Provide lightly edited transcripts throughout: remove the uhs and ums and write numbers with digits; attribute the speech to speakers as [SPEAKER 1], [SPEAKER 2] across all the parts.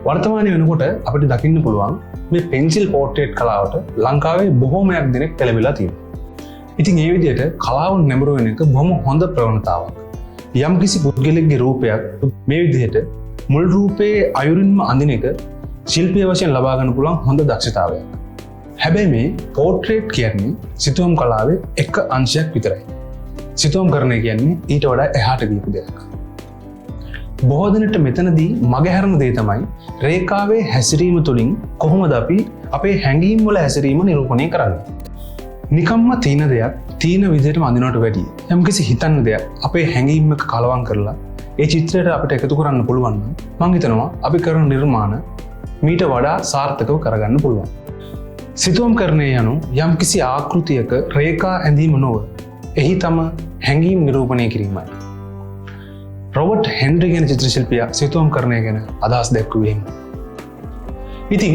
[SPEAKER 1] වර්තමානයේ වෙනකොට අපිට දකින්න පුළුවන් මේ පෙන්සිල් පෝට්‍රේට් කලාවට ලංකාවේ බොහෝමයක් දෙනෙක් පෙළඹිලා තියෙනවා. ඉතින් ඒ විදිහට කලාව නැඹුරු වෙන එක බොහොම හොඳ ප්‍රවණතාවක්. යම්කිසි පුද්ගලෙක්ගේ රූපයක් මේ විදිහට මුල් රූපයේ අයුරින්ම අඳින එක ශිල්පීය වශයෙන් ලබා ගන්න පුළුවන් හොඳ දක්ෂතාවයක්. හැබැයි මේ පෝට්‍රේට් කියන්නේ සිතුවම් කලාවේ එක අංශයක් විතරයි. සිතුවම් කරන කියන්නේ ඊට වඩා එහාට ගියපු දෙයක්. බොහෝ දෙනෙට මෙතනදී මගහැරෙන දේ තමයි රේඛාවේ හැසිරීම තුළින් කොහොමද අපි අපේ හැඟීම් වල හැසිරීම නිරූපණය කරන්නේ. නිකම්ම තීන දෙයක් තීන විදිහටම අඳිනවට වැඩිය යම්කිසි හිතන්න දෙයක් අපේ හැඟීම් එක කලවම් කරලා ඒ චිත්‍රයට අපිට එකතු කරන්න පුළුවන් නම් මම හිතනවා අපි කරන නිර්මාණ මීට වඩා සාර්ථකව කරගන්න පුළුවන්. සිතුවම් කරණය යනු යම්කිසි ආකෘතියක රේඛා ඇඳීම නොව එහි තම හැඟීම් නිරූපණය කිරීමයි. රොබර්ට් හෙන්රි ගැන චිත්‍රශිල්පියා සිතුවම් කරණය ගැන අදහස් දැක්වුවේ. ඉතින්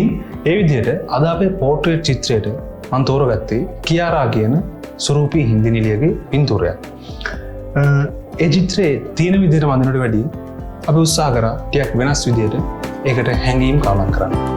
[SPEAKER 1] ඒ විදිහට අද අපේ පෝට්‍රේට් චිත්‍රයට මම තෝරගත්තේ කියාරා කියන සුරූපී හින්දි නිලියගේ පින්තූරයක්. ඒ චිත්‍රයේ තියෙන විදිහට වඳිනට වැඩිය අපි උත්සාහ කරා ටිකක් වෙනස් විදිහට ඒකට හැඟීම් කලවම් කරන්න.